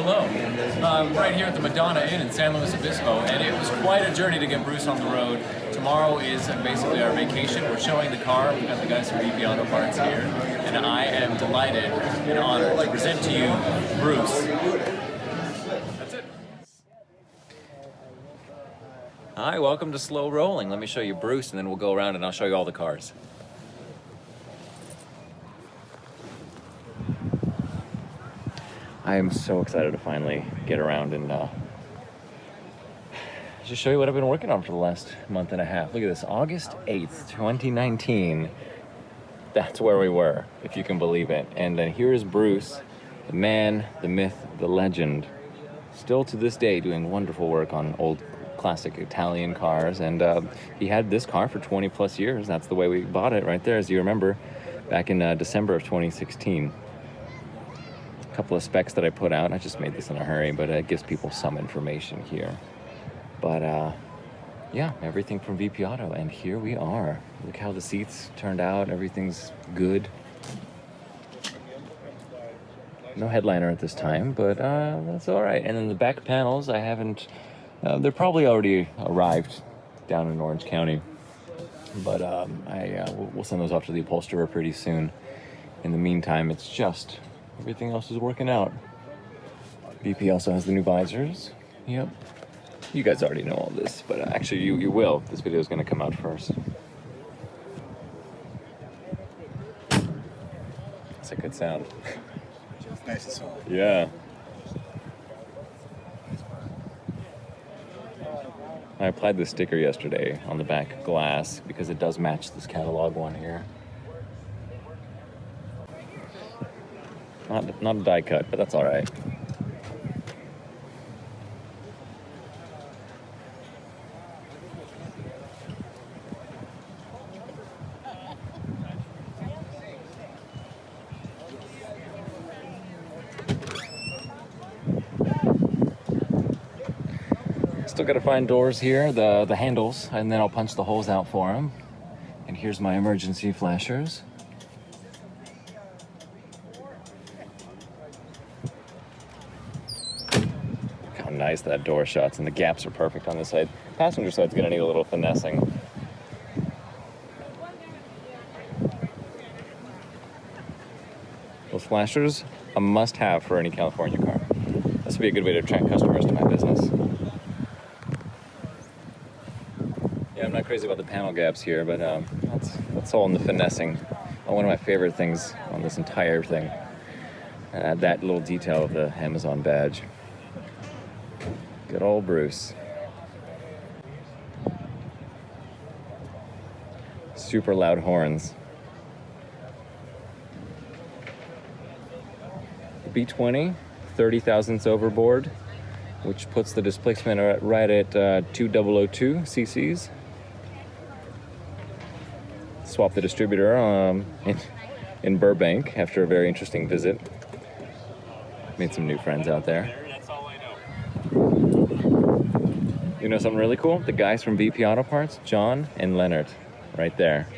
SLO, right here at the Madonna Inn in San Luis Obispo, and it was quite a journey to get Bruce on the road. Tomorrow is basically our vacation. We're showing the car. We've got the guys from vp-autoparts here, and I am delighted and honored to present to you Bruce. That's it. Hi, welcome to Slow Rolling. Let me show you Bruce, and then we'll go around and I'll show you all the cars. I am so excited to finally get around and just show you what I've been working on for the last month and a half. Look at this, August 8th, 2019. That's where we were, if you can believe it. And then here is Bruce, the man, the myth, the legend, still to this day doing wonderful work on old classic Italian cars. And he had this car for 20 plus years. That's the way we bought it right there, as you remember, back in December of 2016. Couple of specs that I put out. I just made this in a hurry, but it gives people some information here. But yeah, everything from VP Auto, and here we are. Look how the seats turned out. Everything's good. No headliner at this time, but that's all right. And then the back panels, I haven't. They're probably already arrived down in Orange County, but we'll send those off to the upholsterer pretty soon. In the meantime, it's just. Everything else is working out. VP also has the new visors. Yep. You guys already know all this, but actually you will. This video is going to come out first. That's a good sound. Nice and solid. Yeah. I applied this sticker yesterday on the back glass because it does match this catalog one here. Not a die cut, but that's all right. Still got to find doors here, the handles, and then I'll punch the holes out for them. And here's my emergency flashers. Nice that door shuts, and the gaps are perfect on this side. Passenger side's gonna need a little finessing. Those flashers, a must-have for any California car. This would be a good way to attract customers to my business. Yeah, I'm not crazy about the panel gaps here, but that's all in the finessing. One of my favorite things on this entire thing. That little detail of the Amazon badge. Good old Bruce. Super loud horns. The B20, 30 thousandths overboard, which puts the displacement right at 2002 cc's. Swapped the distributor in Burbank after a very interesting visit. Made some new friends out there. You know something really cool? The guys from vp-autoparts, John and Leonard, right there.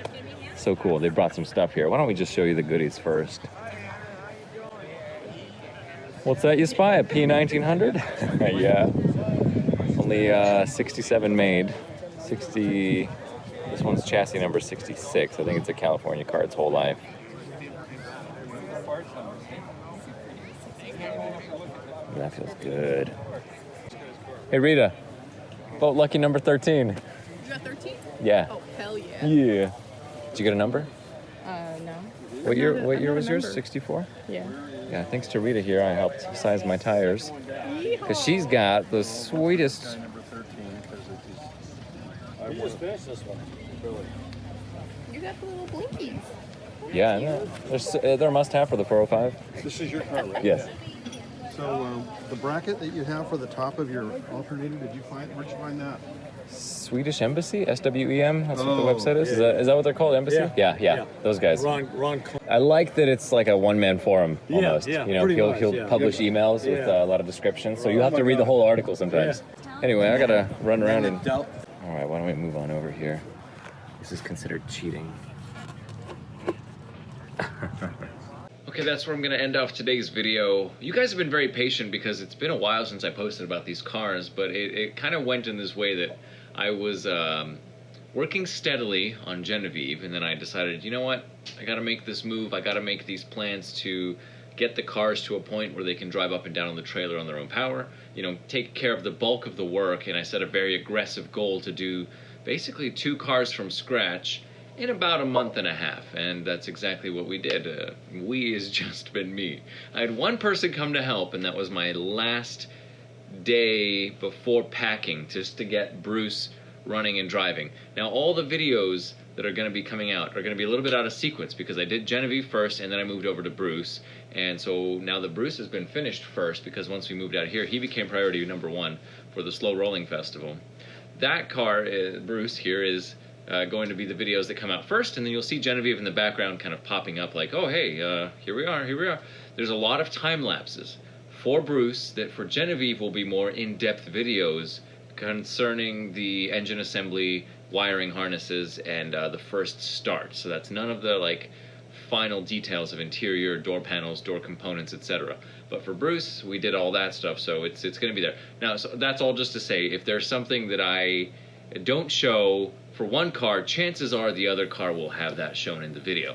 So cool. They brought some stuff here. Why don't we just show you the goodies first? What's that you spy? A P1900? Yeah. Only 67 made. 60. This one's chassis number 66. I think it's a California car its whole life. That feels good. Hey Rita. Vote lucky number 13. You got 13? Yeah. Oh, hell yeah. Yeah. Did you get a number? No. What year was yours? 64? Yeah. Yeah, thanks to Rita here, I helped size my tires. Because she's got the sweetest... Number 13, because you just finished this one. You got the little blinkies. Yeah, I know. They're a must-have for the 405. This is your car, right? Yes. So the bracket that you have for the top of your alternator, where'd you find that? Swedish Embassy, SWEM. That's what the website is. Yeah. Is that what they're called? Embassy? Yeah. Those guys. Ron. I like that it's like a one-man forum almost. Yeah, you know, he'll publish emails with a lot of descriptions, so you have to read the whole article sometimes. Anyway, I gotta run around and. All right, why don't we move on over here? This is considered cheating. Okay, that's where I'm going to end off today's video. You guys have been very patient because it's been a while since I posted about these cars, but it kind of went in this way that I was working steadily on Genevieve, and then I decided, you know what, I got to make this move. I got to make these plans to get the cars to a point where they can drive up and down on the trailer on their own power, you know, take care of the bulk of the work, and I set a very aggressive goal to do basically 2 cars from scratch in about a month and a half, and that's exactly what we did. We has just been me. I had one person come to help, and that was my last day before packing, just to get Bruce running and driving. Now, all the videos that are going to be coming out are going to be a little bit out of sequence because I did Genevieve first, and then I moved over to Bruce. And so now that Bruce has been finished first, because once we moved out here, he became priority number 1 for the SLO Rolling Festival. That car, Bruce here, is going to be the videos that come out first, and then you'll see Genevieve in the background kind of popping up like, oh, hey, here we are, here we are. There's a lot of time lapses for Bruce that for Genevieve will be more in-depth videos concerning the engine assembly, wiring harnesses, and the first start. So that's none of the like final details of interior, door panels, door components, etc. But for Bruce, we did all that stuff, so it's going to be there. Now, so that's all just to say, if there's something that I don't show for one car, chances are the other car will have that shown in the video.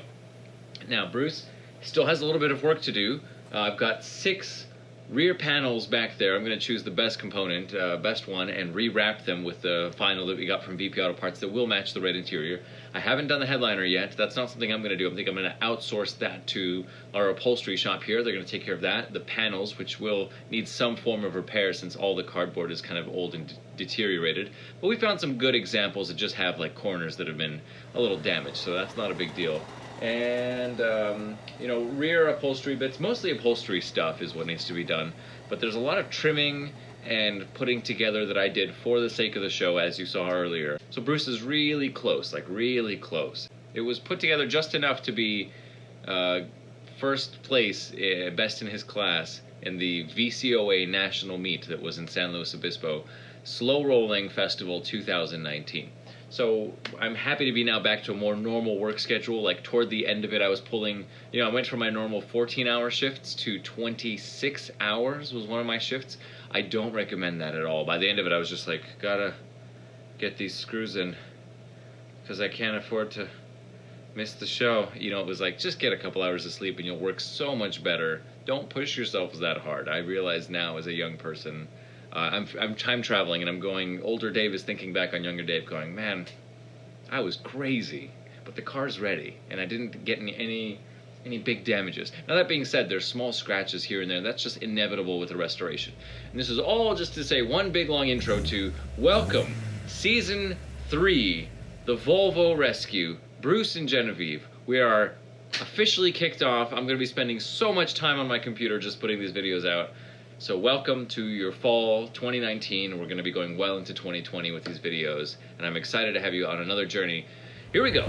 Now, Bruce still has a little bit of work to do. I've got 6 rear panels back there. I'm going to choose the best component, best one, and rewrap them with the final that we got from VP-autoparts that will match the red interior. I haven't done the headliner yet. That's not something I'm going to do. I think I'm going to outsource that to our upholstery shop here. They're going to take care of that. The panels, which will need some form of repair since all the cardboard is kind of old and deteriorated. But we found some good examples that just have like corners that have been a little damaged, so that's not a big deal. And you know, rear upholstery bits, mostly upholstery stuff is what needs to be done, but there's a lot of trimming and putting together that I did for the sake of the show, as you saw earlier. So Bruce is really close, like really close. It was put together just enough to be first place, best in his class, in the VCOA National Meet that was in San Luis Obispo, SLO Rolling Festival 2019. So I'm happy to be now back to a more normal work schedule. Like toward the end of it, I was pulling, you know, I went from my normal 14-hour shifts to 26 hours was one of my shifts. I don't recommend that at all. By the end of it, I was just like, gotta get these screws in because I can't afford to miss the show. You know, it was like, just get a couple hours of sleep and you'll work so much better. Don't push yourself that hard. I realize now as a young person, I'm time traveling and I'm going, older Dave is thinking back on younger Dave going, man, I was crazy, but the car's ready and I didn't get any big damages. Now that being said, there's small scratches here and there. That's just inevitable with a restoration. And this is all just to say one big long intro to welcome Season 3, the Volvo Rescue, Bruce and Genevieve. We are officially kicked off. I'm going to be spending so much time on my computer just putting these videos out. So welcome to your fall 2019. We're going to be going well into 2020 with these videos, and I'm excited to have you on another journey. Here we go.